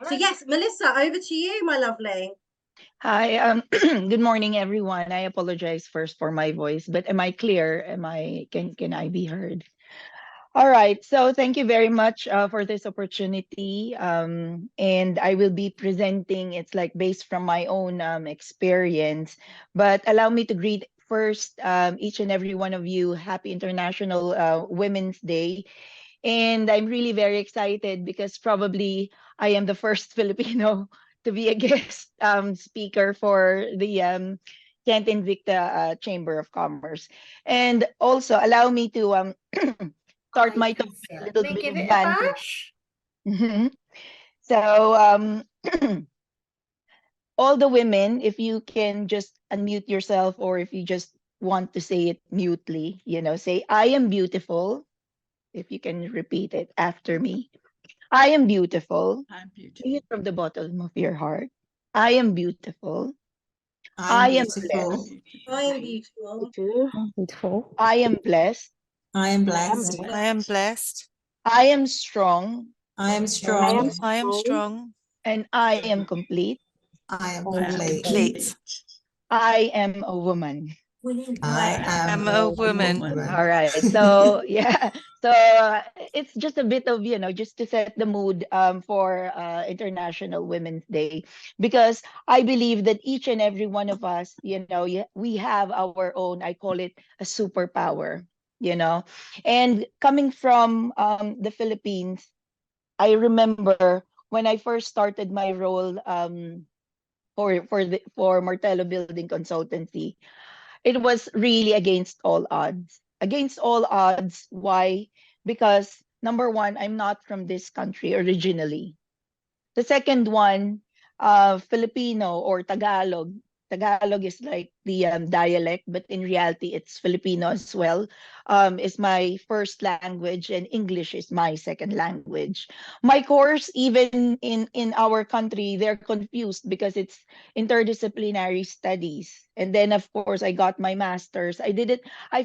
So yes, Melissa, over to you, my lovely. Hi, good morning, everyone. I apologize first for my voice, but am I clear? Can I be heard? All right. So thank you very much for this opportunity. And I will be presenting. It's like based from my own experience, but allow me to greet first each and every one of you. Happy International Women's Day. And I'm really very excited because probably I am the first Filipino to be a guest speaker for the Kent Invicta Chamber of Commerce. And also allow me to start I my talk with a confess. little Make bit it of a banter. bash. Mhm. So all the women, if you can just unmute yourself, or if you just want to say it mutely, say, I am beautiful. If you can repeat it after me. I am beautiful. I'm Say beautiful. it from the bottom of your heart. I am beautiful. I'm I am I'm beautiful. blessed. beautiful. I am beautiful. Too beautiful. I am blessed. I am I am blessed. blessed. I am blessed. I am strong. I am I am strong. I am strong. strong. And I am complete. I am I I am am complete. Complete. complete. I am a woman. I I am I'm am a a a woman. woman. All woman. right. So yeah. So it's just a bit of, just to set the mood for International Women's Day, because I believe that each and every one of us, we have our own, I call it a superpower, you know. And coming from the Philippines, I remember when I first started my role for Martello Building Consultancy, it was really against all odds. Against all odds. Why? Because number one, I'm not from this country originally. The second one, Filipino or Tagalog. Tagalog is like the dialect, but in reality, it's Filipino as well. Is my first language, and English is my second language. My course, even in our country, they're confused because it's interdisciplinary studies. And then, of course, I got my master's. I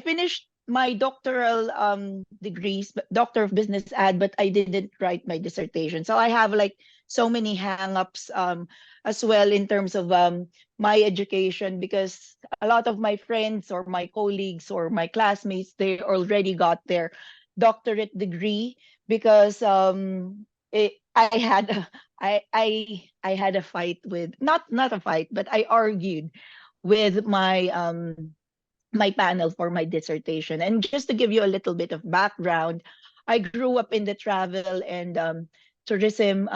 finished my doctoral degrees, but Doctor of Business Ad, but I didn't write my dissertation. So I have like so many hang-ups as well in terms of my education, because a lot of my friends or my colleagues or my classmates, they already got their doctorate degree, because I had I had a fight with, not a fight, but I argued with my panel for my dissertation. And just to give you a little bit of background, I grew up in the travel and tourism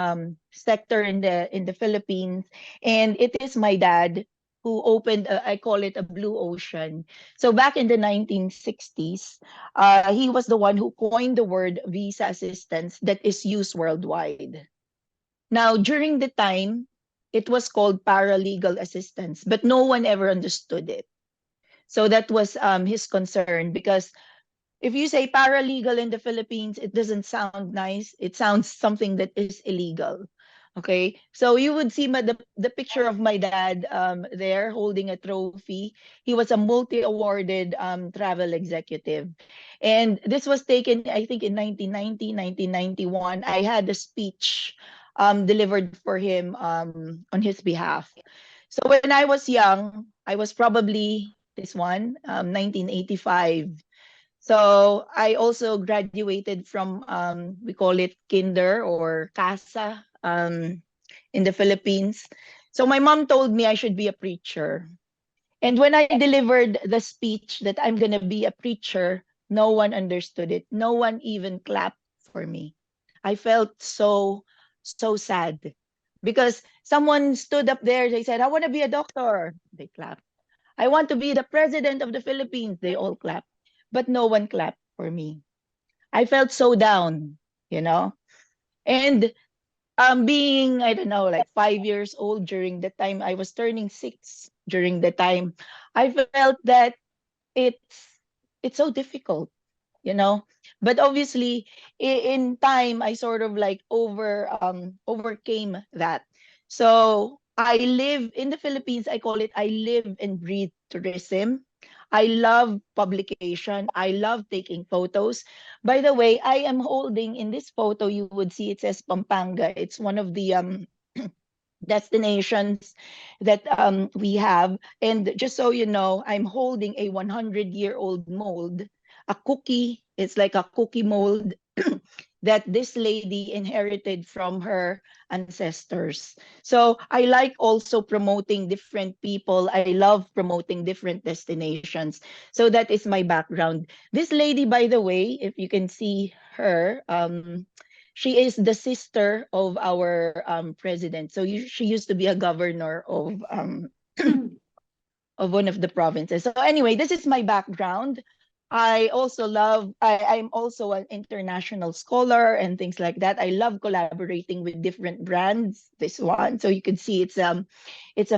sector in the Philippines, and it is my dad who opened I call it a blue ocean. So back in the 1960s, he was the one who coined the word visa assistance that is used worldwide. Now, during the time, it was called paralegal assistance, but no one ever understood it. So that was his concern, because if you say paralegal in the Philippines, it doesn't sound nice. It sounds something that is illegal. Okay, so you would see the picture of my dad there holding a trophy. He was a multi-awarded travel executive. And this was taken, I think, in 1990, 1991. I had a speech delivered for him on his behalf. So when I was young, I was probably this one, 1985. So I also graduated from we call it kinder or casa in the Philippines. So my mom told me I should be a preacher. And when I delivered the speech that I'm gonna be a preacher, no one understood it. No one even clapped for me. I felt so sad, because someone stood up there. They said, "I want to be a doctor." They clapped. "I want to be the president of the Philippines." They all clapped, but no one clapped for me. I felt so down, you know. And being, I don't know, like 5 years old during the time, I was turning 6 during the time, I felt that it's it's so difficult, you know. But obviously, in time, I sort of like overcame that. So I live in the Philippines. I call it, I live and breathe tourism. I love publication. I love taking photos. By the way, I am holding in this photo, you would see it says Pampanga. It's one of the destinations that we have. And just so you know, I'm holding a 100-year-old mold, a cookie. It's like a cookie mold that this lady inherited from her ancestors. So I like also promoting different people. I love promoting different destinations. So that is my background. This lady, by the way, if you can see her, she is the sister of our president. So she used to be a governor of one of the provinces. So anyway, this is my background. I'm also an international scholar and things like that. I love collaborating with different brands. This one, so you can see it's a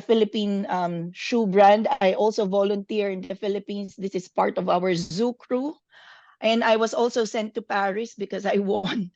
Philippine shoe brand. I also volunteer in the Philippines. This is part of our zoo crew. And I was also sent to Paris because I won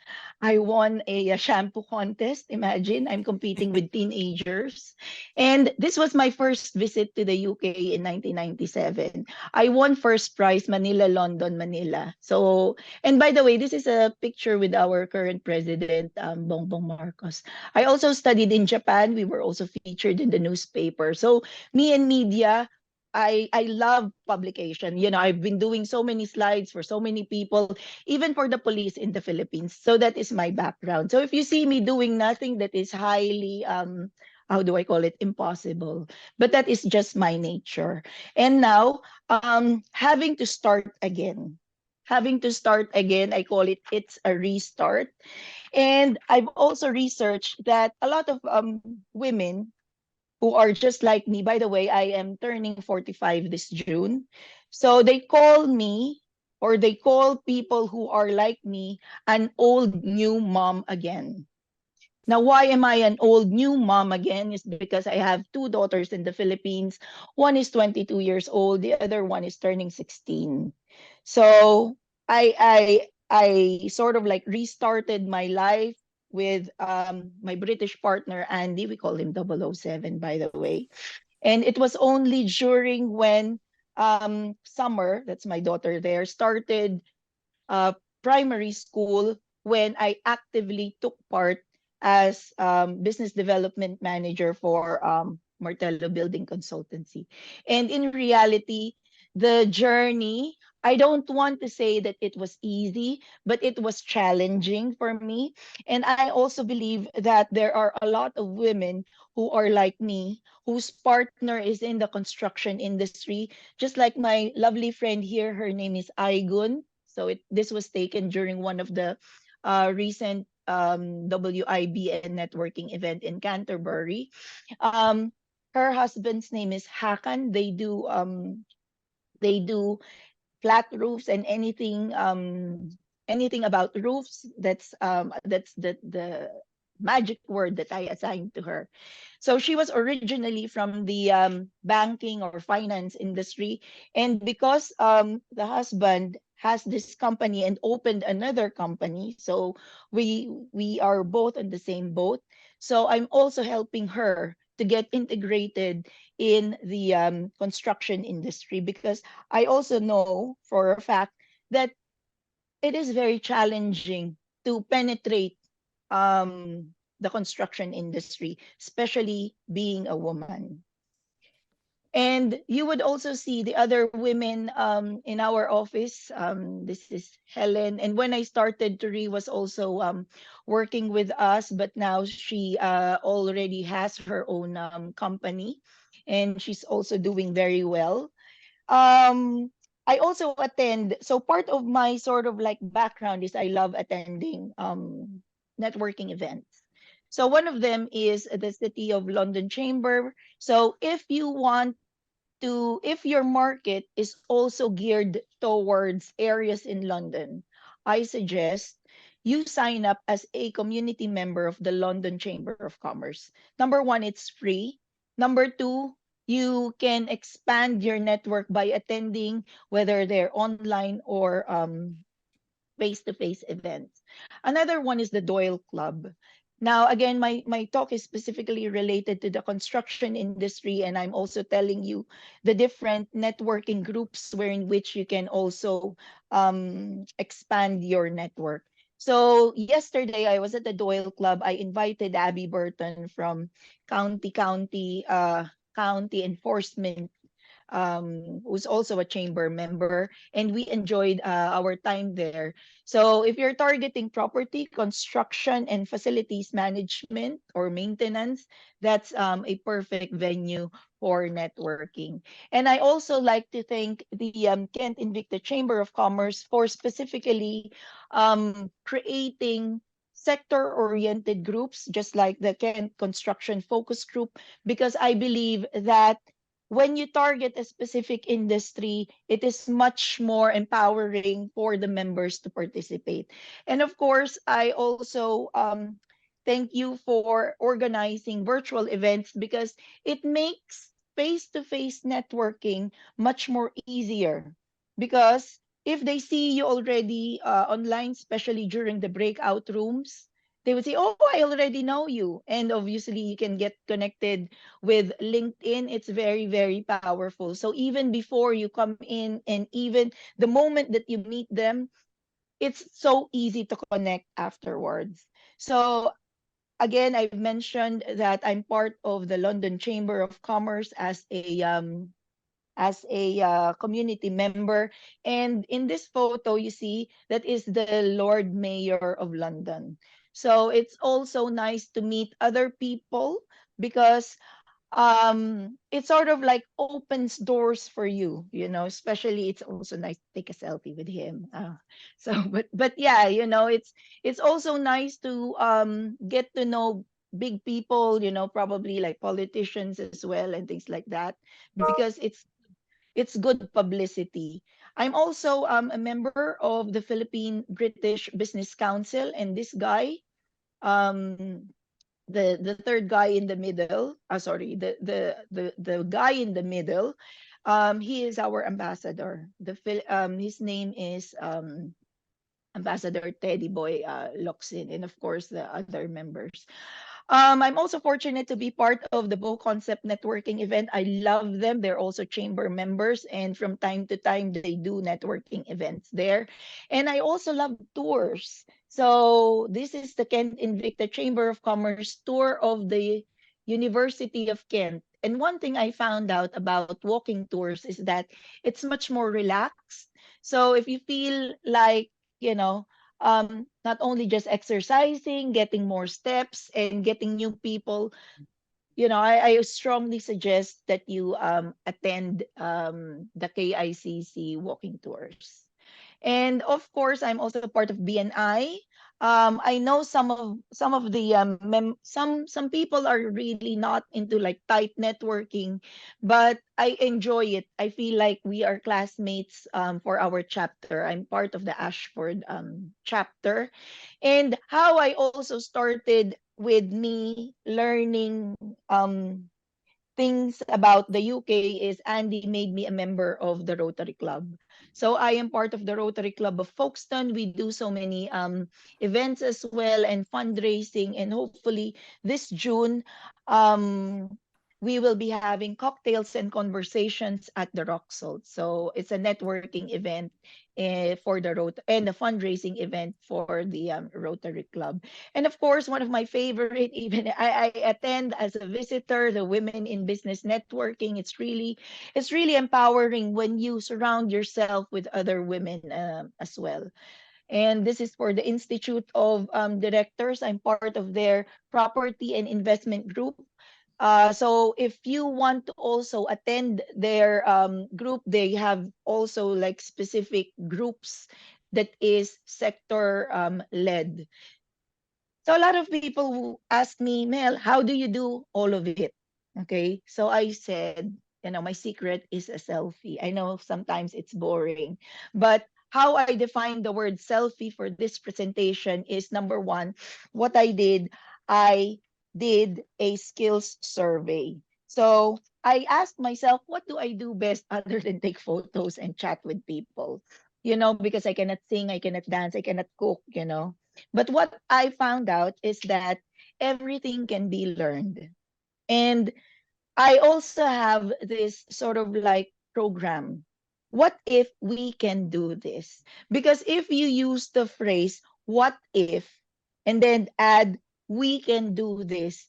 a shampoo contest. Imagine, I'm competing with teenagers. And this was my first visit to the UK in 1997. I won first prize Manila, London, Manila. So, and by the way, this is a picture with our current president, Bongbong Marcos. I also studied in Japan. We were also featured in the newspaper. So me and media, I love publication. You know, I've been doing so many slides for so many people, even for the police in the Philippines. So that is my background. So if you see me doing nothing that is highly how do I call it, impossible, but that is just my nature. And now having to start again. Having to start again, I call it's a restart. And I've also researched that a lot of women who are just like me. By the way, I am turning 45 this June. So they call me, or they call people who are like me, an old new mom again. Now, why am I an old new mom again? Is because I have two daughters in the Philippines. One is 22 years old, the other one is turning 16. So I sort of like restarted my life with my British partner Andy. We call him 007, by the way. And it was only during when Summer, that's my daughter there, started uh, primary school when I actively took part as business development manager for Martello Building Consultancy. And in reality, the journey, I don't want to say that it was easy, but it was challenging for me. And I also believe that there are a lot of women who are like me, whose partner is in the construction industry, just like my lovely friend here. Her name is Aigun. So this was taken during one of the recent WIBN networking event in Canterbury. Um, Her husband's name is Hakan. They do flat roofs and anything about roofs. That's the magic word that I assigned to her. So she was originally from the banking or finance industry, and because the husband has this company and opened another company, so we are both on the same boat. So I'm also helping her to get integrated in the construction industry, because I also know for a fact that it is very challenging to penetrate the construction industry, especially being a woman. And you would also see the other women in our office. This is Helen. And when I started, Turi was also working with us, but now she already has her own company, and she's also doing very well. I also attend. So part of my sort of like background is I love attending networking events. So one of them is the City of London Chamber. So if your market is also geared towards areas in London, I suggest you sign up as a community member of the London Chamber of Commerce. Number one, it's free. Number two, you can expand your network by attending whether they're online or face-to-face events. Another one is the Doyle Club. Now, again, my talk is specifically related to the construction industry, and I'm also telling you the different networking groups wherein which you can also expand your network. So yesterday I was at the Doyle Club. I invited Abby Burton from county enforcement, who's also a chamber member, and we enjoyed our time there. So if you're targeting property, construction, and facilities management or maintenance, that's a perfect venue for networking. And I also like to thank the Kent Invicta Chamber of Commerce for specifically creating sector-oriented groups, just like the Kent Construction Focus Group, because I believe that when you target a specific industry, it is much more empowering for the members to participate. And of course, I also thank you for organizing virtual events because it makes face-to-face networking much more easier. Because if they see you already online, especially during the breakout rooms, they would say, "Oh, I already know you." And obviously, you can get connected with LinkedIn. It's very, very powerful. So even before you come in, and even the moment that you meet them, it's so easy to connect afterwards. So again, I've mentioned that I'm part of the London Chamber of Commerce as a community member. And in this photo, you see that is the Lord Mayor of London. So it's also nice to meet other people because it sort of like opens doors for you, especially it's also nice to take a selfie with him. So but yeah, it's also nice to get to know big people, probably like politicians as well and things like that, because it's good publicity. I'm also a member of the Philippine British Business Council, and this guy, um the third guy in the middle, sorry, the guy in the middle, he is our ambassador. His name is Ambassador Teddy Boy Locsin, and of course the other members. I'm also fortunate to be part of the Bow Concept networking event. I love them. They're also chamber members, and from time to time they do networking events there. And I also love tours. So this is the Kent Invicta Chamber of Commerce tour of the University of Kent. And one thing I found out about walking tours is that it's much more relaxed. So if you feel like, you know, not only just exercising, getting more steps, and getting new people, I strongly suggest that you attend the KICC walking tours. And of course, I'm also part of BNI. I know some of the some people are really not into like tight networking, but I enjoy it. I feel like we are classmates for our chapter. I'm part of the Ashford chapter, and how I also started with me learning things about the UK is Andy made me a member of the Rotary Club. So I am part of the Rotary Club of Folkestone. We do so many events as well and fundraising. And hopefully this June, we will be having cocktails and conversations at the Rock Salt. So it's a networking event for the and a fundraising event for the Rotary Club. And of course, one of my favorite, even I attend as a visitor, the Women in Business Networking. It's really empowering when you surround yourself with other women as well. And this is for the Institute of Directors. I'm part of their property and investment group. So if you want to also attend their group, they have also like specific groups that is sector led. So a lot of people who ask me, Mel, how do you do all of it? Okay. So I said, my secret is a selfie. I know sometimes it's boring, but how I define the word selfie for this presentation is number one, what I did a skills survey. So I asked myself, what do I do best other than take photos and chat with people? Because I cannot sing, I cannot dance, I cannot cook. But what I found out is that everything can be learned. And I also have this sort of like program. What if we can do this? Because if you use the phrase, what if, and then add, we can do this,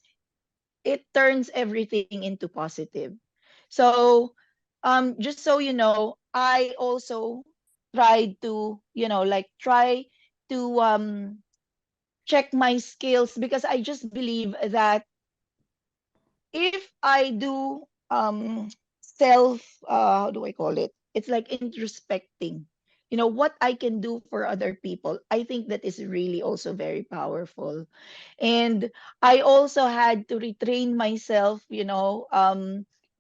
it turns everything into positive. So, just so you know, I also tried to, try to check my skills, because I just believe that if I do self how do I call it? It's like introspecting. What I can do for other people. I think that is really also very powerful. And I also had to retrain myself,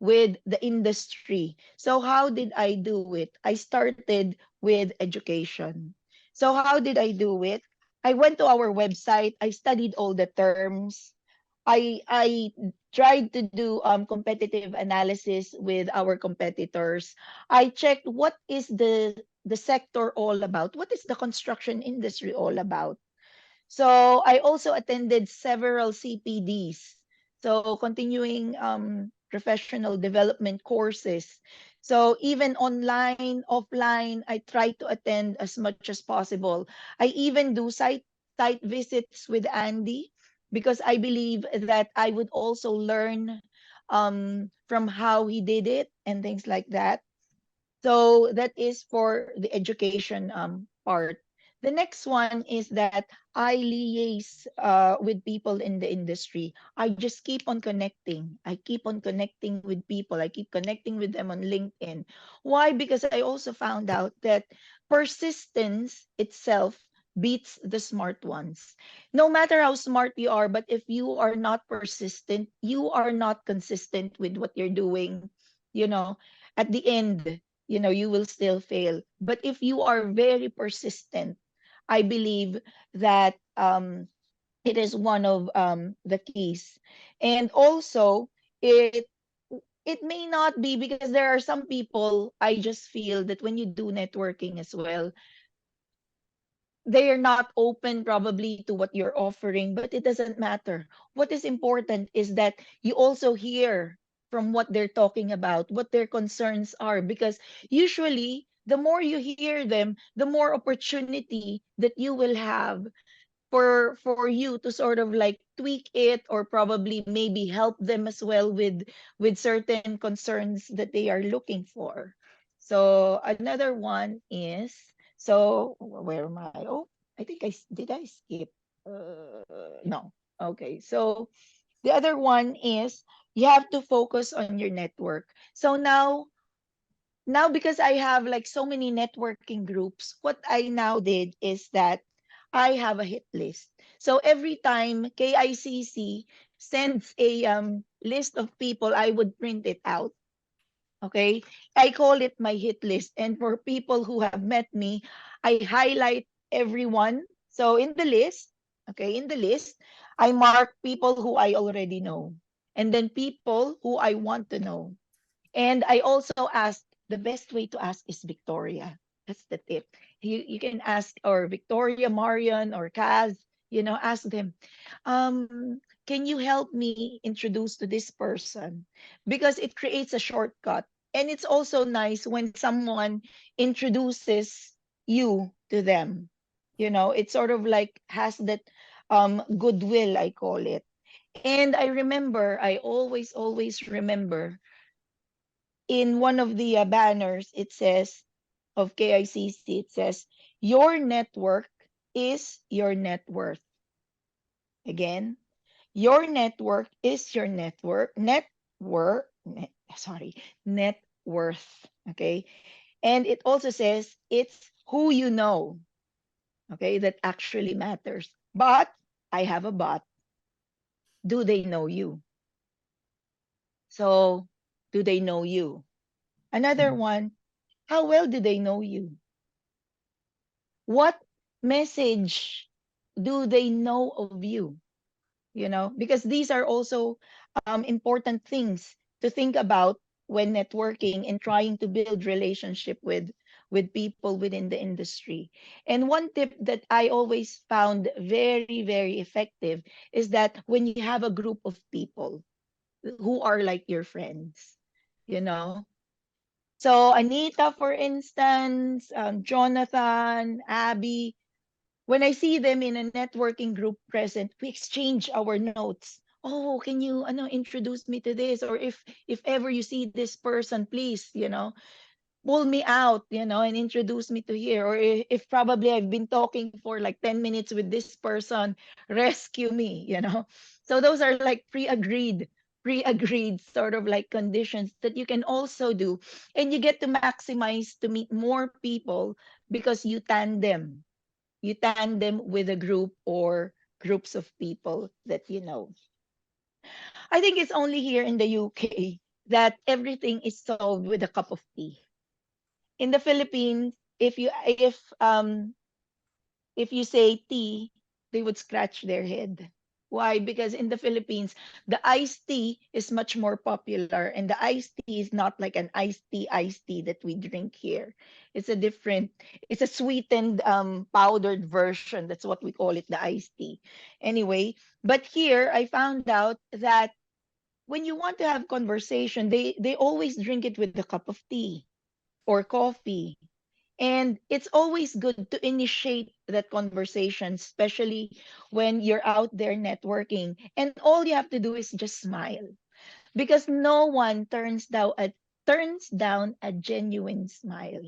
with the industry. So how did I do it? I started with education. So how did I do it? I went to our website, I studied all the terms. I tried to do competitive analysis with our competitors. I checked what is the sector all about. What is the construction industry all about? So I also attended several CPDs, so continuing professional development courses. So even online, offline, I try to attend as much as possible. I even do site visits with Andy, because I believe that I would also learn from how he did it and things like that. So that is for the education part. The next one is that I liaise with people in the industry. I just keep on connecting. I keep on connecting with people. I keep connecting with them on LinkedIn. Why? Because I also found out that persistence itself beats the smart ones. No matter how smart you are, but if you are not persistent, you are not consistent with what you're doing, you know, at the end, you will still fail. But if you are very persistent, I believe that it is one of the keys. And also, it may not be, because there are some people, I just feel that when you do networking as well, they are not open probably to what you're offering, but it doesn't matter. What is important is that you also hear from what they're talking about, what their concerns are, because usually the more you hear them, the more opportunity that you will have for you to sort of like tweak it, or probably maybe help them as well with certain concerns that they are looking for. So another one is, so where am I? Oh, I think did I skip? No. Okay. So the other one is, you have to focus on your network. So now because I have like so many networking groups, what I now did is that I have a hit list. So every time KICC sends a list of people, I would print it out. Okay, I call it my hit list. And for people who have met me, I highlight everyone. So in the list, okay, in the list, I mark people who I already know, and then people who I want to know. And I also ask, the best way to ask is Victoria. That's the tip. You can ask, or Victoria, Marion, or Kaz, ask them, can you help me introduce to this person? Because it creates a shortcut. And it's also nice when someone introduces you to them. It sort of like has that goodwill, I call it. And I remember, I always remember, in one of the banners, it says, of KICC, it says, your network is your net worth. Again, your network is your net worth. Okay. And it also says it's who you know. Okay. That actually matters. But I have a but. Do they know you? So, do they know you? Another one, how well do they know you? What message do they know of you? Because these are also important things to think about when networking and trying to build relationship with people within the industry. And one tip that I always found very, very effective is that when you have a group of people who are like your friends, you know. So Anita, for instance, Jonathan, Abby, when I see them in a networking group present, we exchange our notes. Oh, can you introduce me to this? Or if ever you see this person, please, pull me out, and introduce me to here. Or if probably I've been talking for like 10 minutes with this person, rescue me. So those are like pre-agreed sort of like conditions that you can also do. And you get to maximize to meet more people because you tandem with a group or groups of people that you know. I think it's only here in the UK that everything is solved with a cup of tea. In the Philippines, if you say tea, they would scratch their head. Why? Because in the Philippines, the iced tea is much more popular, and the iced tea is not like an iced tea that we drink here. It's a sweetened powdered version. That's what we call it, the iced tea. Anyway, but here I found out that when you want to have conversation, they always drink it with a cup of tea or coffee. And it's always good to initiate that conversation, especially when you're out there networking. And all you have to do is just smile because no one turns down a genuine smile.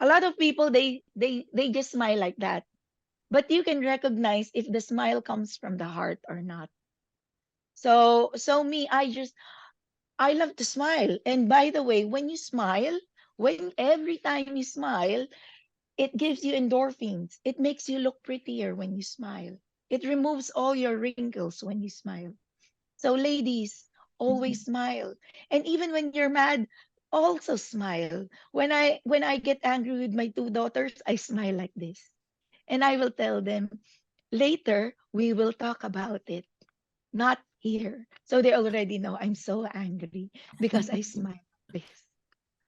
A lot of people they just smile like that. But you can recognize if the smile comes from the heart or not. So me, I love to smile. And by the way, when you smile, when every time you smile, it gives you endorphins. It makes you look prettier when you smile. It removes all your wrinkles when you smile. So, ladies, always smile. And even when you're mad, also smile. When I get angry with my two daughters, I smile like this. And I will tell them, later we will talk about it, not here. So they already know I'm so angry because I smile like this.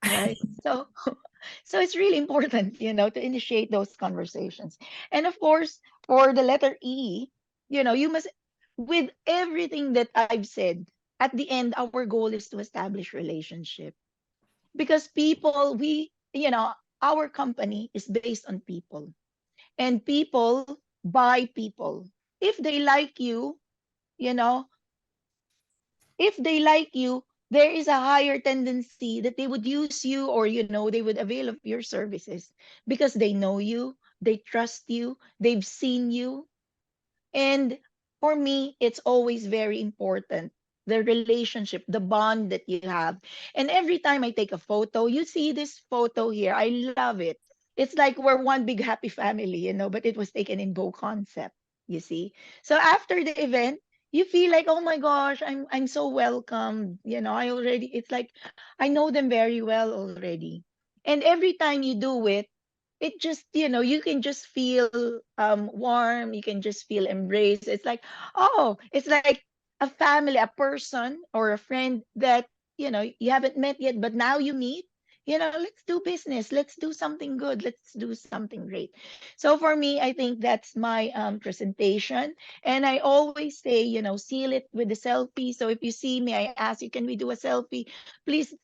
Right? So it's really important, to initiate those conversations. And of course, for the letter E, you must, with everything that I've said, at the end, our goal is to establish relationship. Because people, our company is based on people. And people buy people. If they like you, you know, if they like you, there is a higher tendency that they would use you, or they would avail of your services because they know you, they trust you, they've seen you. And for me, it's always very important, the relationship, the bond that you have. And every time I take a photo, you see this photo here, I love it. It's like we're one big happy family, but it was taken in Go concept, you see. So after the event, you feel like, oh my gosh, I'm so welcome. It's like I know them very well already. And every time you do it, just you can just feel warm, you can just feel embraced. It's like, oh, it's like a family, a person or a friend that you haven't met yet, but now you meet. Let's do business, let's do something good, let's do something great. So for me, I think that's my presentation. And I always say, seal it with a selfie. So if you see me, I ask you, can we do a selfie? Please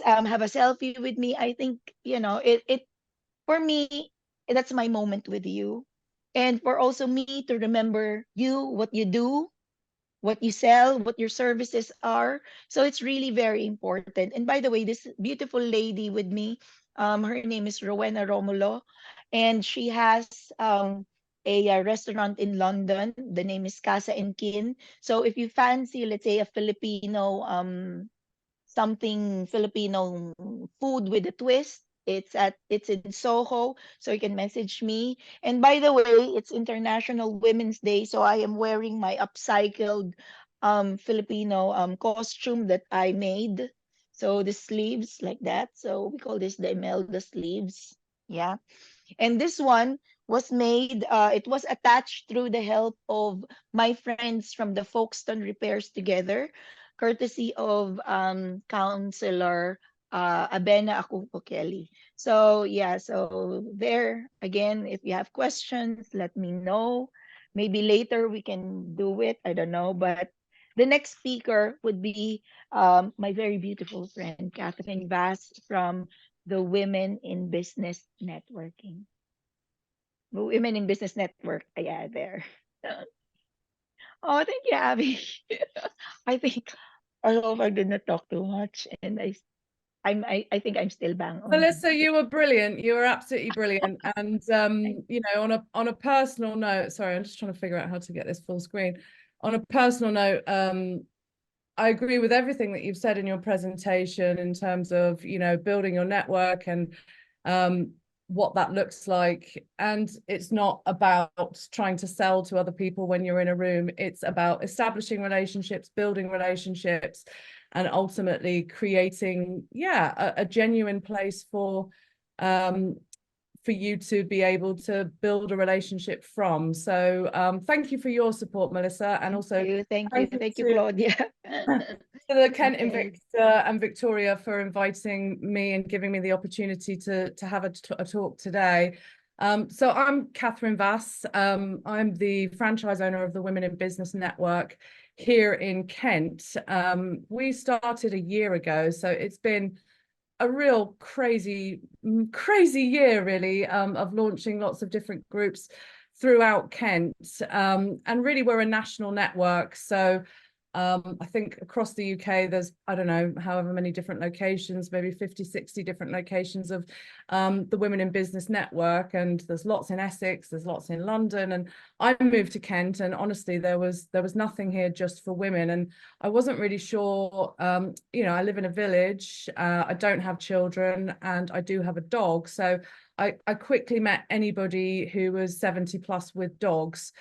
have a selfie with me. I think it for me, that's my moment with you. And for also me to remember you, what you do, what you sell, what your services are. So it's really very important. And by the way, this beautiful lady with me, her name is Rowena Romulo, and she has a restaurant in London. The name is Casa and Kin. So if you fancy, let's say, a Filipino something Filipino food with a twist. It's in Soho, so you can message me. And by the way, it's International Women's Day, so I am wearing my upcycled Filipino costume that I made. So the sleeves like that. So we call this the Imelda sleeves. Yeah. And this one was made, it was attached through the help of my friends from the Folkestone Repairs Together, courtesy of Counselor Abena Akufo Kelly. So yeah, so there again, if you have questions, let me know. Maybe later we can do it. I don't know, but the next speaker would be my very beautiful friend Katherine Vass from the Women in Business Networking. The Women in Business Network. Yeah, there. Oh, thank you, Abby. I think I hope I did not talk too much, and I think I'm still bang on. Melissa, you were brilliant. You were absolutely brilliant. And you know, on a personal note, sorry, I'm just trying to figure out how to get this full screen. On a personal note, I agree with everything that you've said in your presentation in terms of, you know, building your network and what that looks like. And it's not about trying to sell to other people when you're in a room. It's about establishing relationships, building relationships, and ultimately creating, a genuine place for you to be able to build a relationship from. So thank you for your support, Melissa, and also Thank you, Claudia. to the Kent Okay. and Victoria for inviting me and giving me the opportunity to have a talk today. So I'm Katherine Vass. I'm the franchise owner of the Women in Business Network here in Kent. We started a year ago, so it's been a real crazy year, really, of launching lots of different groups throughout Kent. And really, we're a national network. So I think across the UK, there's, I don't know, however many different locations, maybe 50, 60 different locations of the Women in Business Network. And there's lots in Essex, there's lots in London. And I moved to Kent, and honestly, there was nothing here just for women. And I wasn't really sure, you know, I live in a village, I don't have children, and I do have a dog. So I quickly met anybody who was 70 plus with dogs,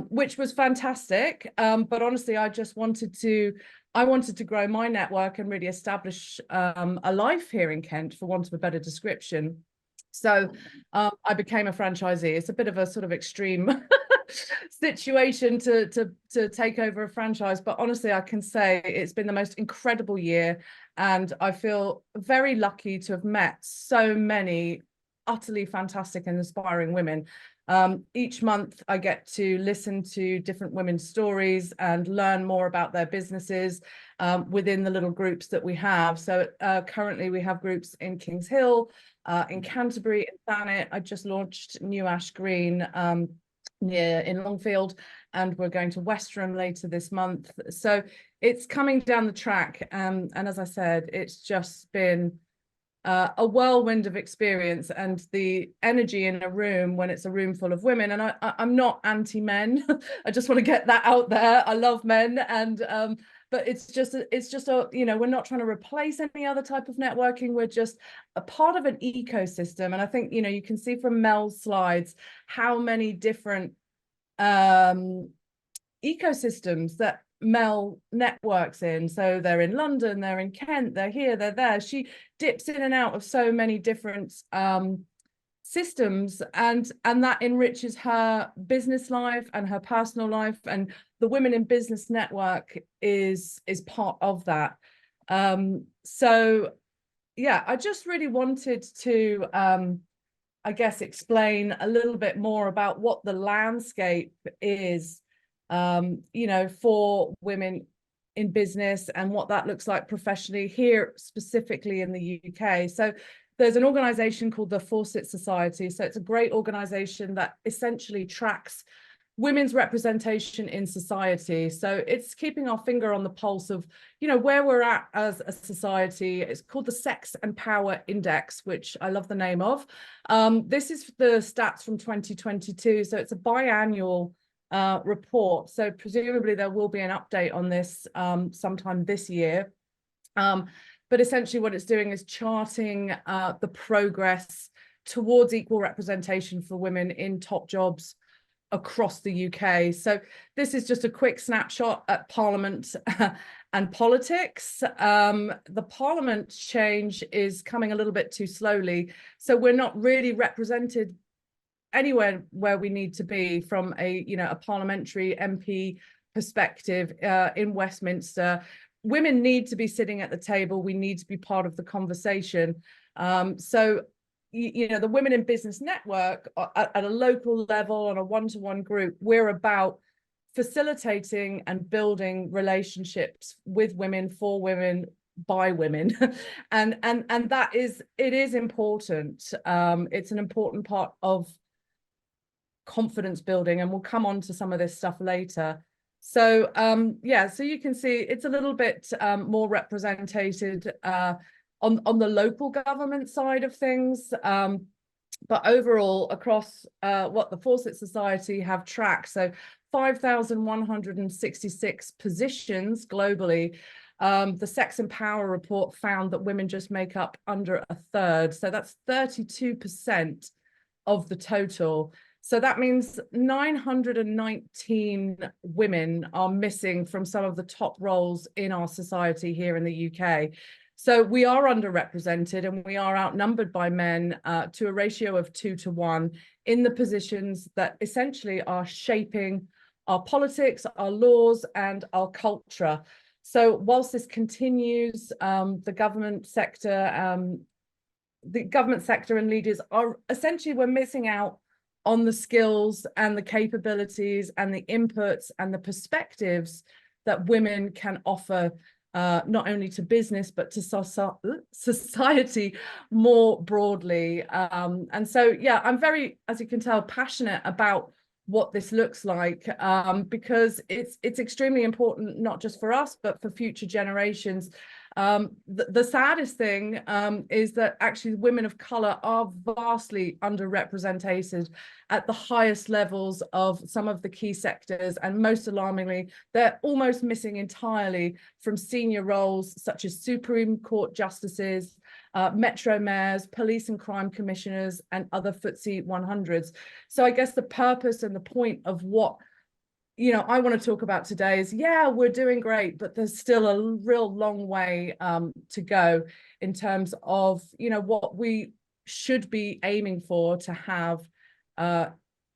which was fantastic. But honestly, I wanted to grow my network and really establish a life here in Kent, for want of a better description. So I became a franchisee. It's a bit of a sort of extreme situation to take over a franchise, but honestly, I can say it's been the most incredible year, and I feel very lucky to have met so many utterly fantastic and inspiring women. Each month I get to listen to different women's stories and learn more about their businesses within the little groups that we have. So currently we have groups in Kings Hill, in Canterbury, in Thanet. I just launched New Ash Green near in Longfield, and we're going to Westerham later this month. So it's coming down the track, and as I said, it's just been a whirlwind of experience, and the energy in a room when it's a room full of women. And I'm not anti-men. I just want to get that out there. I love men, and but it's just a, you know, we're not trying to replace any other type of networking. We're just a part of an ecosystem. And I think, you know, you can see from Mel's slides how many different ecosystems that Mel networks in. So they're in London, they're in Kent, they're here, they're there. She dips in and out of so many different systems, and that enriches her business life and her personal life, and the Women in Business Network is part of that. So yeah, I just really wanted to I guess explain a little bit more about what the landscape is, you know, for women in business, and what that looks like professionally here, specifically in the UK. So there's an organization called the Fawcett Society. So it's a great organization that essentially tracks women's representation in society. So it's keeping our finger on the pulse of, you know, where we're at as a society. It's called the Sex and Power Index, which I love the name of. This is the stats from 2022. So it's a biannual report. So presumably there will be an update on this sometime this year. But essentially what it's doing is charting the progress towards equal representation for women in top jobs across the UK. So this is just a quick snapshot at Parliament and politics. The Parliament change is coming a little bit too slowly. So we're not really represented anywhere where we need to be from a, you know, a parliamentary MP perspective in Westminster. women need to be sitting at the table. We need to be part of the conversation. So, you know, the Women in Business Network at a local level, on a one-to-one group, we're about facilitating and building relationships with women, for women, by women. and that is, it is important. It's an important part of confidence building, and we'll come on to some of this stuff later. So yeah, so you can see it's a little bit more represented on the local government side of things, but overall across what the Fawcett Society have tracked, so 5,166 positions globally. The Sex and Power report found that women just make up under a third, so that's 32% of the total. So that means 919 women are missing from some of the top roles in our society here in the UK. So we are underrepresented, and we are outnumbered by men to a ratio of 2 to 1 in the positions that essentially are shaping our politics, our laws, and our culture. So whilst this continues, the government sector and leaders are essentially, we're missing out on the skills and the capabilities and the inputs and the perspectives that women can offer, not only to business, but to society more broadly. And so, yeah, I'm very, as you can tell, passionate about what this looks like, because it's extremely important, not just for us, but for future generations. The saddest thing is that actually women of colour are vastly underrepresented at the highest levels of some of the key sectors, and most alarmingly, they're almost missing entirely from senior roles such as Supreme Court justices, metro mayors, police and crime commissioners, and other FTSE 100s. So I guess the purpose and the point of what I want to talk about today is, yeah, we're doing great, but there's still a real long way to go in terms of, what we should be aiming for to have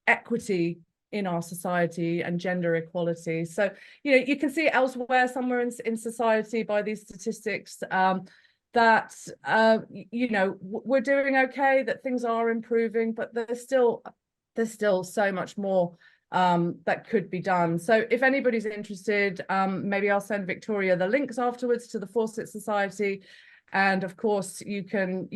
equity in our society and gender equality. So, you can see elsewhere somewhere in society by these statistics that, we're doing okay, that things are improving, but there's still so much more that could be done. So if anybody's interested, maybe I'll send Victoria the links afterwards to the Fawcett Society, and of course you can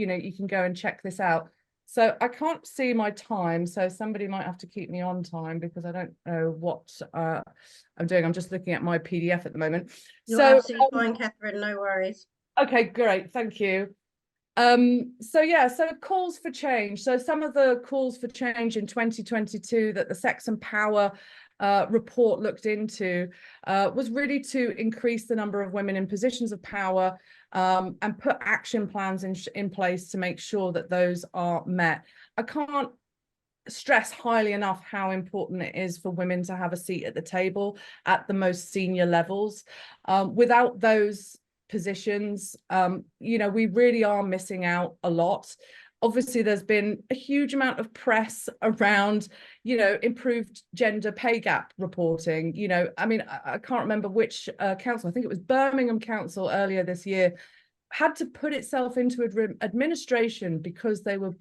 go and check this out. So I can't see my time, so somebody might have to keep me on time because I don't know what I'm doing. I'm just looking at my PDF at the moment. You're so absolutely fine, Katherine, no worries. Okay, great, thank you. So calls for change. So some of the calls for change in 2022 that the Sex and Power report looked into was really to increase the number of women in positions of power and put action plans in place to make sure that those are met. I can't stress highly enough how important it is for women to have a seat at the table at the most senior levels. Without those positions, we really are missing out a lot. Obviously, there's been a huge amount of press around, improved gender pay gap reporting. I can't remember which council, I think it was Birmingham Council earlier this year, had to put itself into administration because there were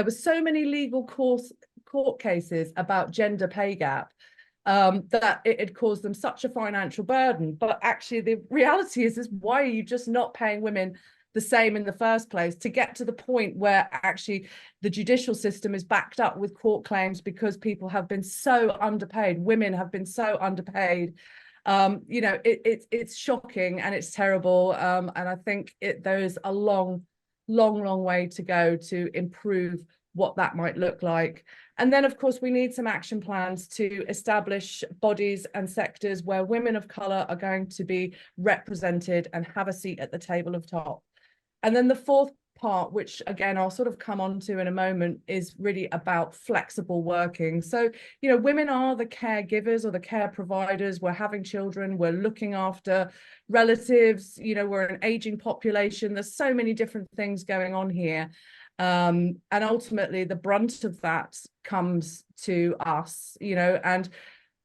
so many legal court cases about gender pay gap that it had caused them such a financial burden. But actually the reality is why are you just not paying women the same in the first place, to get to the point where actually the judicial system is backed up with court claims because people have been so underpaid, women have been so underpaid. It's shocking and it's terrible, and I think there is a long way to go to improve what that might look like. And then, of course, we need some action plans to establish bodies and sectors where women of colour are going to be represented and have a seat at the table of top. And then the fourth part, which again I'll sort of come on to in a moment, is really about flexible working. So, women are the caregivers or the care providers. We're having children, we're looking after relatives, we're an aging population. There's so many different things going on here. And ultimately the brunt of that comes to us, and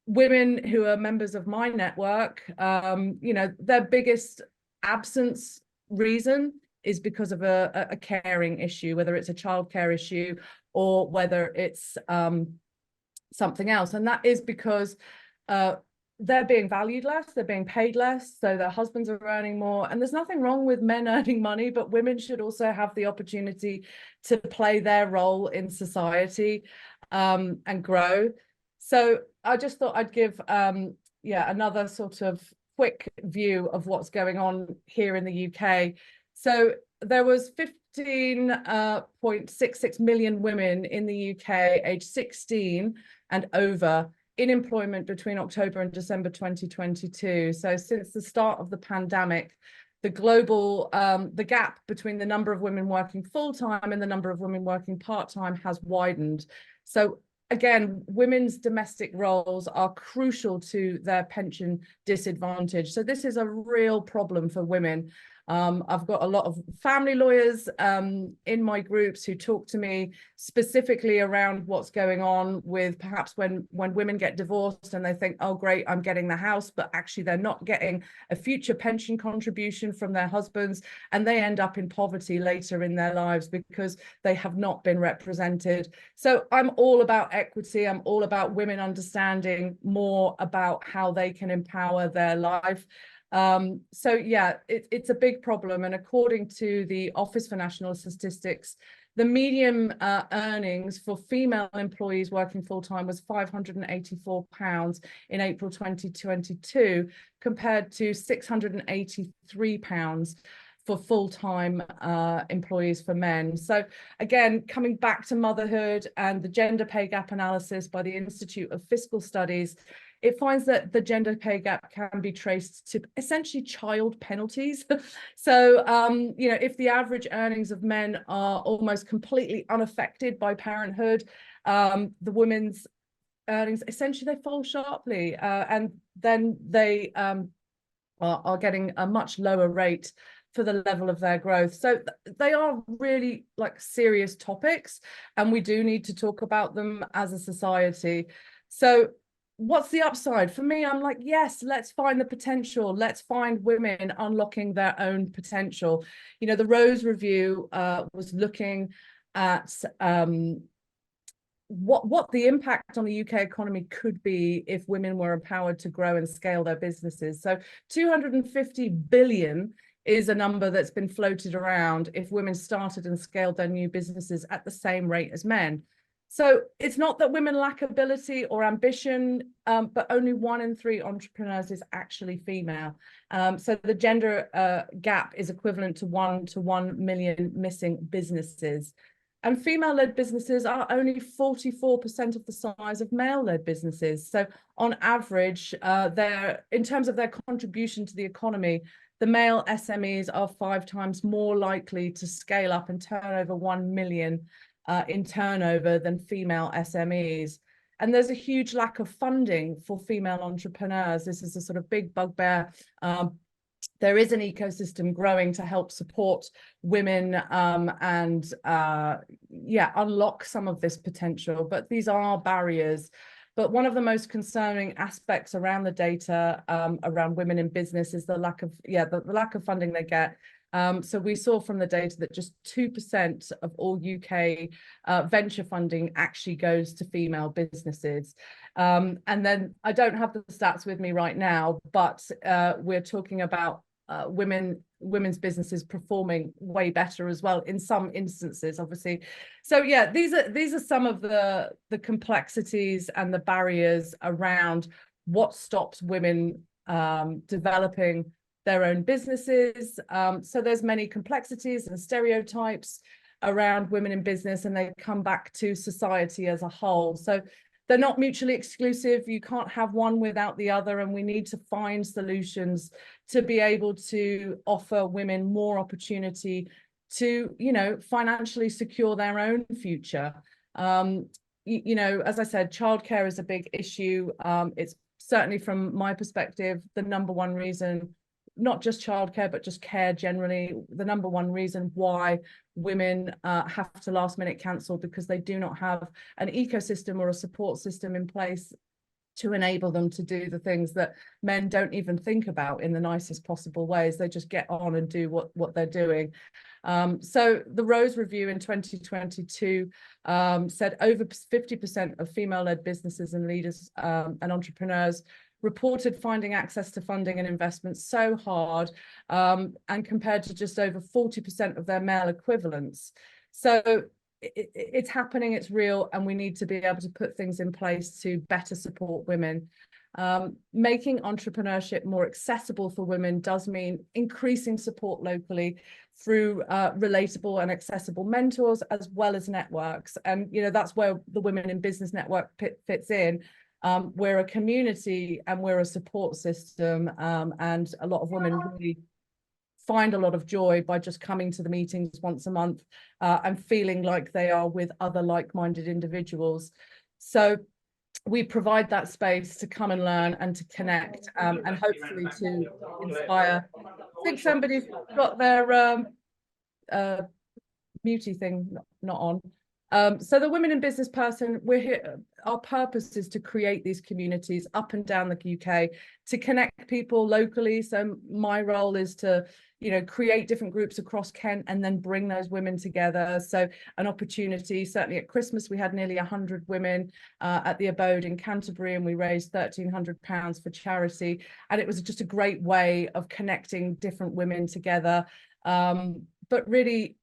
women who are members of my network, you know, their biggest absence reason is because of a caring issue, whether it's a childcare issue or whether it's something else. And that is because they're being valued less, they're being paid less, so their husbands are earning more. And there's nothing wrong with men earning money, but women should also have the opportunity to play their role in society and grow. So I just thought I'd give another sort of quick view of what's going on here in the UK. So there was 15.66 million women in the UK aged 16 and over in employment between October and December 2022. So since the start of the pandemic, the global, the gap between the number of women working full-time and the number of women working part-time has widened. So again, women's domestic roles are crucial to their pension disadvantage. So this is a real problem for women. I've got a lot of family lawyers in my groups who talk to me specifically around what's going on with perhaps when women get divorced and they think, oh, great, I'm getting the house, but actually they're not getting a future pension contribution from their husbands, and they end up in poverty later in their lives because they have not been represented. So I'm all about equity. I'm all about women understanding more about how they can empower their life. So yeah, it's a big problem. And according to the Office for National Statistics, the median earnings for female employees working full-time was £584 in April 2022, compared to £683 for full-time employees for men. So again, coming back to motherhood and the gender pay gap analysis by the Institute of Fiscal Studies, it finds that the gender pay gap can be traced to essentially child penalties. So, you know, if the average earnings of men are almost completely unaffected by parenthood, the women's earnings, essentially they fall sharply, and then they are getting a much lower rate for the level of their growth. So they are really like serious topics, and we do need to talk about them as a society. So what's the upside? For me, I'm like, yes, let's find the potential. Let's find women unlocking their own potential. You know, the Rose Review was looking at what the impact on the UK economy could be if women were empowered to grow and scale their businesses. So 250 billion is a number that's been floated around if women started and scaled their new businesses at the same rate as men. So it's not that women lack ability or ambition, but only 1 in 3 entrepreneurs is actually female. So the gender gap is equivalent to 1 to 1 million missing businesses. And female-led businesses are only 44% of the size of male-led businesses. So on average, in terms of their contribution to the economy, the male SMEs are 5 times more likely to scale up and turn over 1 million in turnover than female SMEs. And there's a huge lack of funding for female entrepreneurs. This is a sort of big bugbear. There is an ecosystem growing to help support women and unlock some of this potential, but these are barriers. But one of the most concerning aspects around the data around women in business is the lack of funding they get. So we saw from the data that just 2% of all UK venture funding actually goes to female businesses. And then I don't have the stats with me right now, but we're talking about women's businesses performing way better as well in some instances, obviously. So yeah, these are some of the complexities and the barriers around what stops women developing their own businesses. So there's many complexities and stereotypes around women in business, and they come back to society as a whole. So they're not mutually exclusive. You can't have one without the other, and we need to find solutions to be able to offer women more opportunity to, you know, financially secure their own future. You know, as I said, childcare is a big issue. It's certainly, from my perspective, the number one reason, not just childcare, but just care generally, the number one reason why women have to last minute cancel, because they do not have an ecosystem or a support system in place to enable them to do the things that men don't even think about in the nicest possible ways. They just get on and do what they're doing. So the Rose Review in 2022 said over 50% of female-led businesses and leaders and entrepreneurs reported finding access to funding and investment so hard, and compared to just over 40% of their male equivalents. So it's happening, it's real, and we need to be able to put things in place to better support women. Making entrepreneurship more accessible for women does mean increasing support locally through relatable and accessible mentors, as well as networks. And, you know, that's where the Women in Business Network fits in. We're a community and we're a support system, and a lot of women really find a lot of joy by just coming to the meetings once a month and feeling like they are with other like-minded individuals. So we provide that space to come and learn and to connect, and hopefully to inspire. I think somebody's got their muty thing not on. So the Women in Business person, we're here. Our purpose is to create these communities up and down the UK to connect people locally. So my role is to, you know, create different groups across Kent and then bring those women together. So an opportunity, certainly at Christmas, we had nearly 100 women at the Abode in Canterbury, and we raised £1,300 for charity. And it was just a great way of connecting different women together. But really,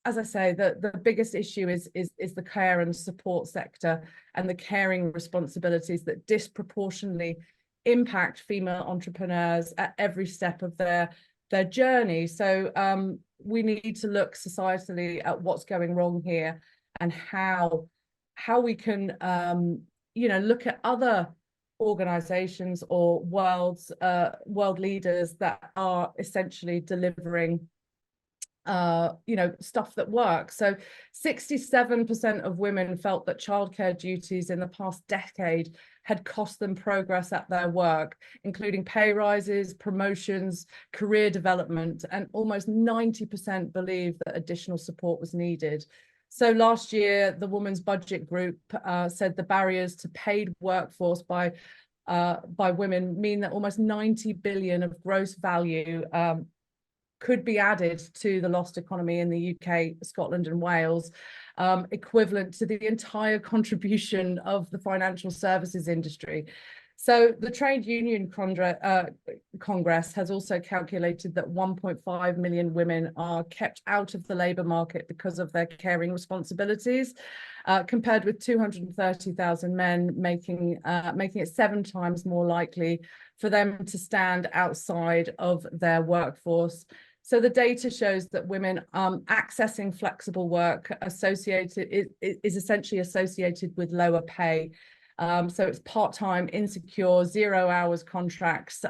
as I say, the biggest issue is the care and support sector and the caring responsibilities that disproportionately impact female entrepreneurs at every step of their journey. So we need to look societally at what's going wrong here and how we can you know, look at other organizations or world leaders that are essentially delivering you know, stuff that works. So 67% of women felt that childcare duties in the past decade had cost them progress at their work, including pay rises, promotions, career development, and almost 90% believe that additional support was needed. So last year, the Women's Budget Group said the barriers to paid workforce by women mean that almost 90 billion of gross value could be added to the lost economy in the UK, Scotland and Wales, equivalent to the entire contribution of the financial services industry. So the Trade Union Congress has also calculated that 1.5 million women are kept out of the labour market because of their caring responsibilities, compared with 230,000 men, making it 7 times more likely for them to stand outside of their workforce. So the data shows that women accessing flexible work is essentially associated with lower pay. So it's part-time, insecure, 0 hours contracts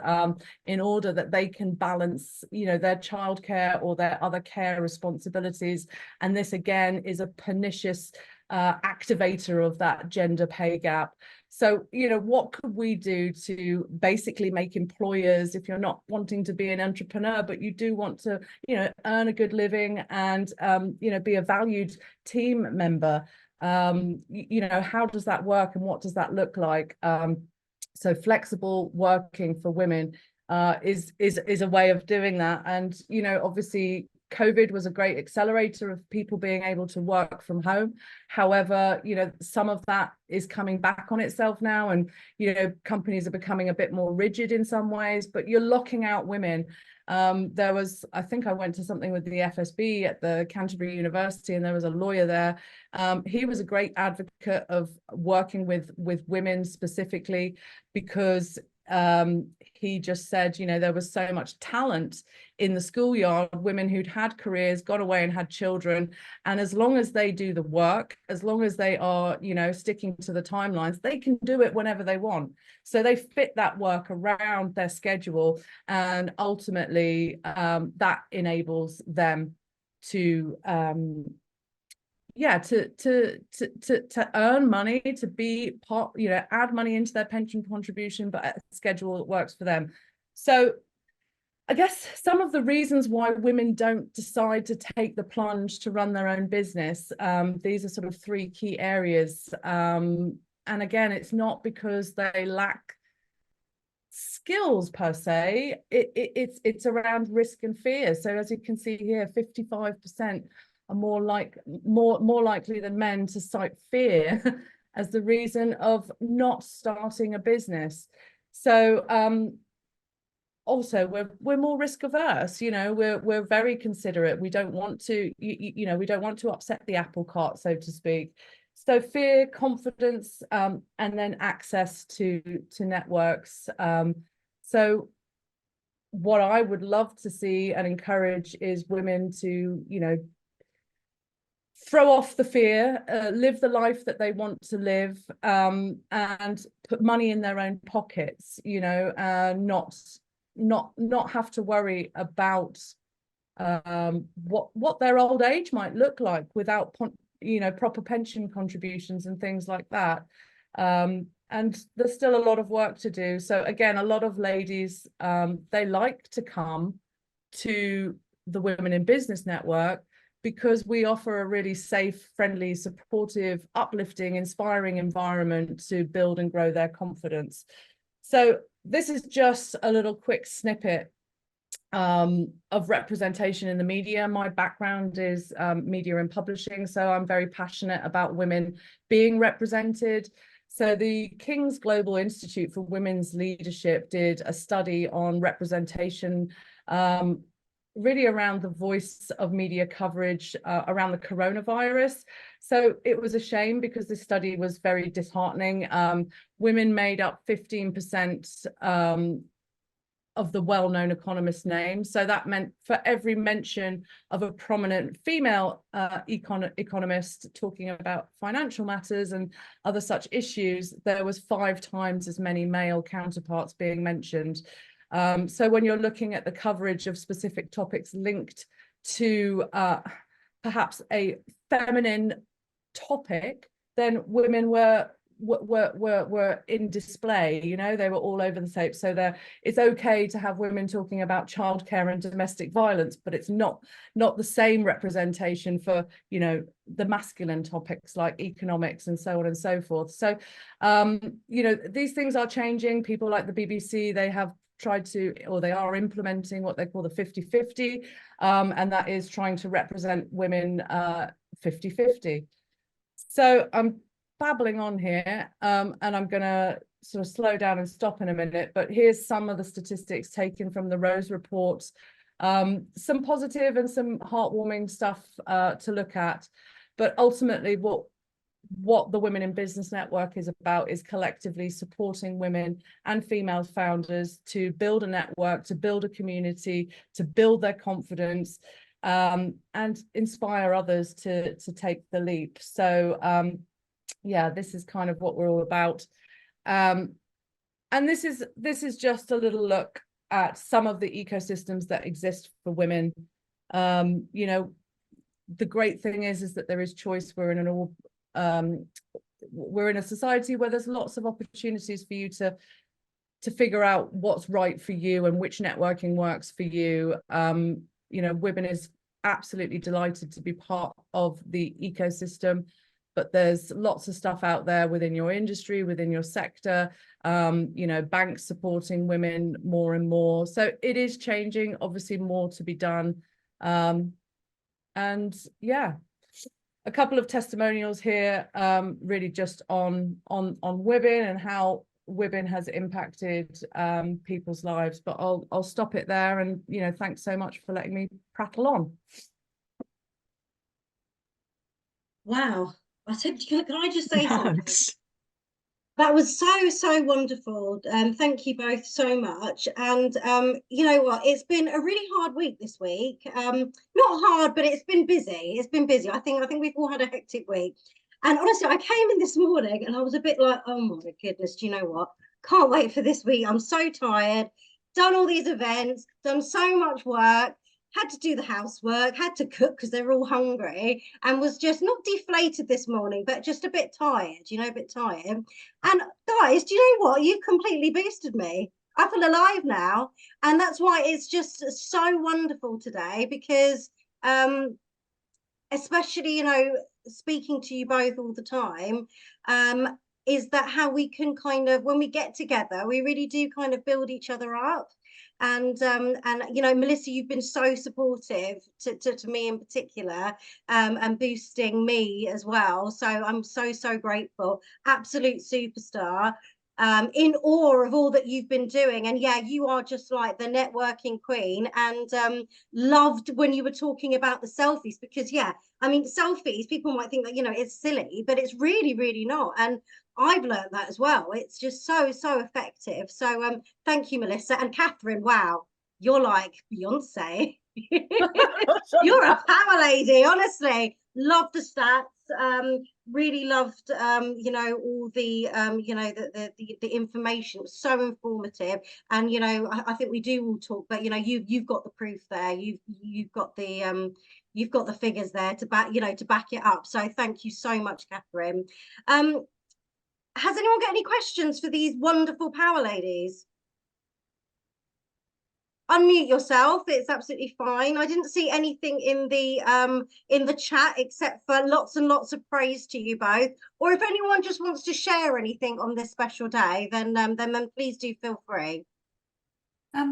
in order that they can balance, you know, their childcare or their other care responsibilities. And this again is a pernicious activator of that gender pay gap. So, you know, what could we do to basically make employers, if you're not wanting to be an entrepreneur, but you do want to, you know, earn a good living and, you know, be a valued team member, you know, how does that work and what does that look like? So flexible working for women is a way of doing that. And, you know, obviously, COVID was a great accelerator of people being able to work from home. However, you know, some of that is coming back on itself now, and, you know, companies are becoming a bit more rigid in some ways, but you're locking out women. There was, I think I went to something with the FSB at the Canterbury University, and there was a lawyer there. He was a great advocate of working with women specifically, because he just said, you know, there was so much talent in the schoolyard, women who'd had careers, got away and had children. And as long as they do the work, as long as they are, you know, sticking to the timelines, they can do it whenever they want. So they fit that work around their schedule. And ultimately, that enables them to to earn money, to be part, you know, add money into their pension contribution, but at a schedule that works for them. So I guess some of the reasons why women don't decide to take the plunge to run their own business, these are sort of 3 key areas. And And again, it's not because they lack skills per se, it's around risk and fear. So as you can see here, 55% are more likely than men to cite fear as the reason of not starting a business. So also we're more risk averse, you know, we're very considerate. We don't want to we don't want to upset the apple cart, so to speak. So fear, confidence, and then access to networks. So what I would love to see and encourage is women to, you know, throw off the fear, live the life that they want to live, and put money in their own pockets, you know, not have to worry about what their old age might look like without proper pension contributions and things like that. And there's still a lot of work to do. So again, a lot of ladies, they like to come to the Women in Business Network because we offer a really safe, friendly, supportive, uplifting, inspiring environment to build and grow their confidence. So this is just a little quick snippet of representation in the media. My background is media and publishing, so I'm very passionate about women being represented. So the King's Global Institute for Women's Leadership did a study on representation, really around the voice of media coverage around the coronavirus. So it was a shame because this study was very disheartening. Women made up 15% of the well-known economist names. So that meant for every mention of a prominent female economist talking about financial matters and other such issues, there was 5 times as many male counterparts being mentioned. So when you're looking at the coverage of specific topics linked to perhaps a feminine topic, then women were in display, you know, they were all over the tape. So it's okay to have women talking about childcare and domestic violence, but it's not the same representation for, you know, the masculine topics like economics and so on and so forth. So you know, these things are changing. People like the BBC, they have tried to, or they are implementing what they call the 50-50, and that is trying to represent women 50-50. So I'm babbling on here, and I'm going to sort of slow down and stop in a minute, but here's some of the statistics taken from the Rose Report. Some positive and some heartwarming stuff to look at, but ultimately what the Women in Business Network is about is collectively supporting women and female founders to build a network, to build a community, to build their confidence, and inspire others to take the leap. So yeah, this is kind of what we're all about. And this is just a little look at some of the ecosystems that exist for women. You know, the great thing is that there is choice. We're in a society where there's lots of opportunities for you to figure out what's right for you and which networking works for you. You know, Women is absolutely delighted to be part of the ecosystem, but there's lots of stuff out there within your industry, within your sector, you know, banks supporting women more and more. So it is changing, obviously more to be done. And yeah, a couple of testimonials here, really just on women and how women has impacted people's lives. But I'll stop it there, and you know, thanks so much for letting me prattle on. Wow. I said, can I just say something? That was so wonderful. Thank you both so much. And you know what? It's been a really hard week this week. Not hard, but it's been busy. It's been busy. I think we've all had a hectic week. And honestly, I came in this morning and I was a bit like, oh my goodness, do you know what? Can't wait for this week. I'm so tired. Done all these events, done so much work. Had to do the housework, had to cook because they're all hungry, and was just not deflated this morning, but just a bit tired, you know, a bit tired. And guys, do you know what? You completely boosted me. I feel alive now. And that's why it's just so wonderful today, because especially, you know, speaking to you both all the time, is that how we can kind of, when we get together, we really do kind of build each other up. And you know, Melissa, you've been so supportive to me in particular, and boosting me as well. So I'm so grateful. Absolute superstar. In awe of all that you've been doing. And yeah, you are just like the networking queen. And loved when you were talking about the selfies, because yeah, I mean, selfies, people might think that, you know, it's silly, but it's really not. And I've learned that as well. It's just so effective. So thank you, Melissa. And Katherine, wow, you're like Beyonce. You're a power lady, honestly. Love the stats. Really loved you know, all the you know, the information. It was so informative. And you know, I think we do all talk, but you know, you've got the proof there. You've got the figures there to back, you know, to back it up. So thank you so much, Katherine. Has anyone got any questions for these wonderful power ladies? Unmute yourself, it's absolutely fine. I didn't see anything in the chat except for lots and lots of praise to you both. Or if anyone just wants to share anything on this special day, then please do feel free.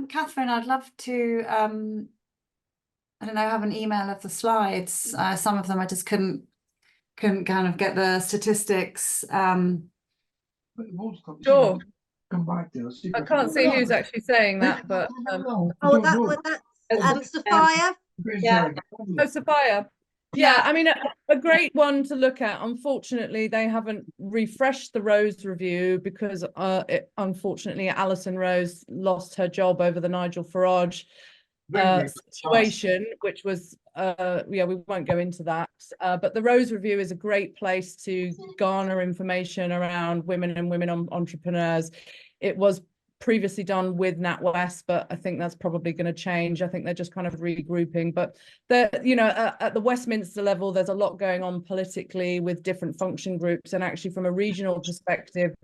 Katherine, I'd love to I don't know, have an email of the slides. Some of them I just couldn't kind of get the statistics. Sure. I can't see who's actually saying that, but that's Sophia. Yeah. oh, Sophia. Yeah, I mean, a great one to look at. Unfortunately, they haven't refreshed the Rose review because unfortunately, Alison Rose lost her job over the Nigel Farage situation, which was yeah, we won't go into that, but the Rose review is a great place to garner information around women and women entrepreneurs. It was previously done with NatWest, but I think that's probably going to change. I think they're just kind of regrouping, but you know, at the Westminster level, there's a lot going on politically with different function groups, and actually from a regional perspective,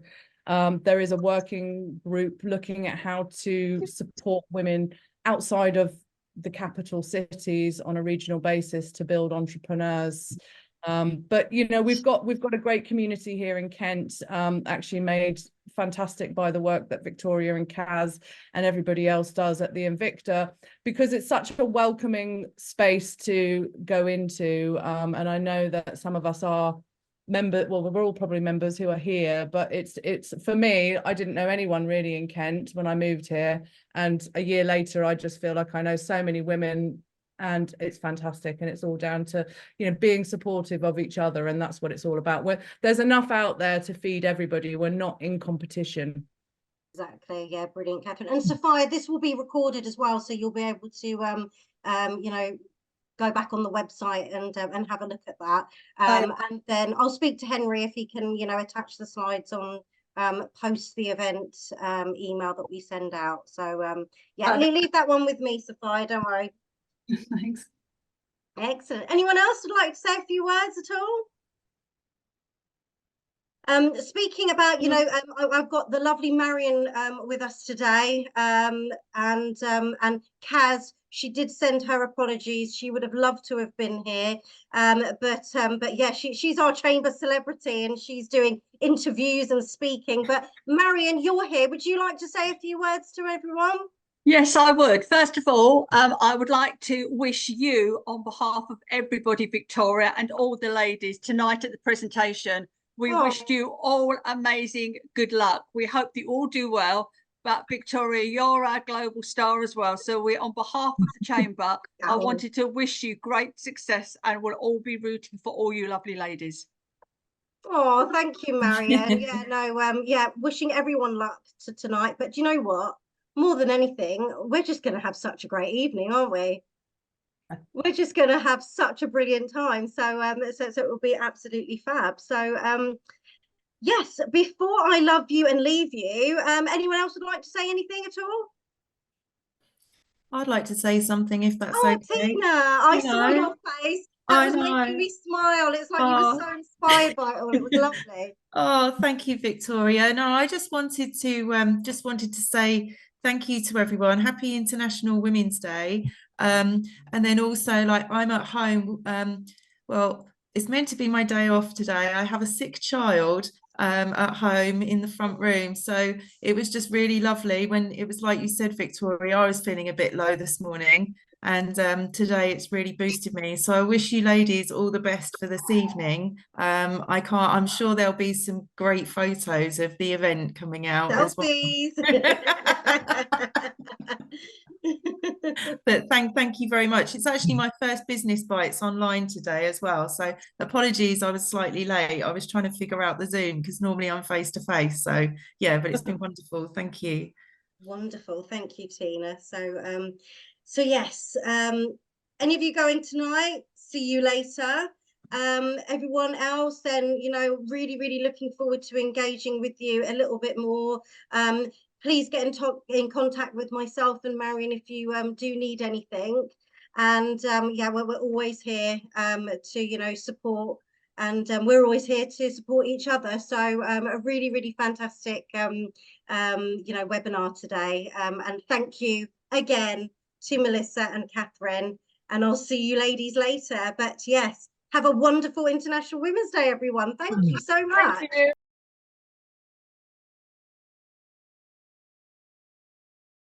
there is a working group looking at how to support women outside of the capital cities on a regional basis to build entrepreneurs. But you know, we've got a great community here in Kent, actually made fantastic by the work that Victoria and Kaz and everybody else does at the Invicta, because it's such a welcoming space to go into. And I know that some of us are members, well, we're all probably members who are here, but it's for me, I didn't know anyone really in Kent when I moved here, and a year later I just feel like I know so many women, and it's fantastic. And it's all down to, you know, being supportive of each other, and that's what it's all about. There's enough out there to feed everybody. We're not in competition. Exactly. Yeah, brilliant, Katherine. And Sophia, this will be recorded as well, so you'll be able to you know, go back on the website and have a look at that. And then I'll speak to Henry if he can, you know, attach the slides on post the event email that we send out. So yeah, leave that one with me, Sophia, don't worry. Thanks. Excellent. Anyone else would like to say a few words at all? Speaking about, you know, I've got the lovely Marion with us today, and Kaz, she did send her apologies. She would have loved to have been here, but yeah, she's our chamber celebrity, and she's doing interviews and speaking. But Marion, you're here. Would you like to say a few words to everyone? Yes, I would. First of all, I would like to wish you, on behalf of everybody, Victoria, and all the ladies tonight at the presentation, we wished you all amazing good luck. We hope that you all do well. But Victoria, you're our global star as well. So we, on behalf of the Chamber, I wanted to wish you great success, and we'll all be rooting for all you lovely ladies. Oh, thank you, Marion. Yeah, no, yeah, wishing everyone luck tonight. But do you know what? More than anything, we're just going to have such a great evening, aren't we? We're just going to have such a brilliant time. So so it will be absolutely fab. So yes, before I love you and leave you, anyone else would like to say anything at all? I'd like to say something, if that's okay. Tina, I saw your face. That was making me smile. It's like you were so inspired by it all. It was lovely. Oh, thank you, Victoria. No, I just wanted to say thank you to everyone. Happy International Women's Day. And then also, like, I'm at home. Well, it's meant to be my day off today. I have a sick child, at home in the front room. So it was just really lovely. When it was like you said, Victoria, I was feeling a bit low this morning, and today it's really boosted me. So I wish you ladies all the best for this evening. I'm sure there'll be some great photos of the event coming out as well. But thank you very much. It's actually my first Business Bites online today as well, so apologies I was slightly late. I was trying to figure out the Zoom because normally I'm face to face. So yeah, but it's been wonderful. Thank you. Wonderful. Thank you, Tina. So yes, any of you going tonight? See you later. Everyone else, then, you know, really looking forward to engaging with you a little bit more. Please get in contact with myself and Marion if you do need anything. And yeah, we're always here to, you know, support, and we're always here to support each other. So a really fantastic you know, webinar today. And thank you again to Melissa and Katherine, and I'll see you ladies later. But yes, have a wonderful International Women's Day, everyone. Thank you so much. Thank you.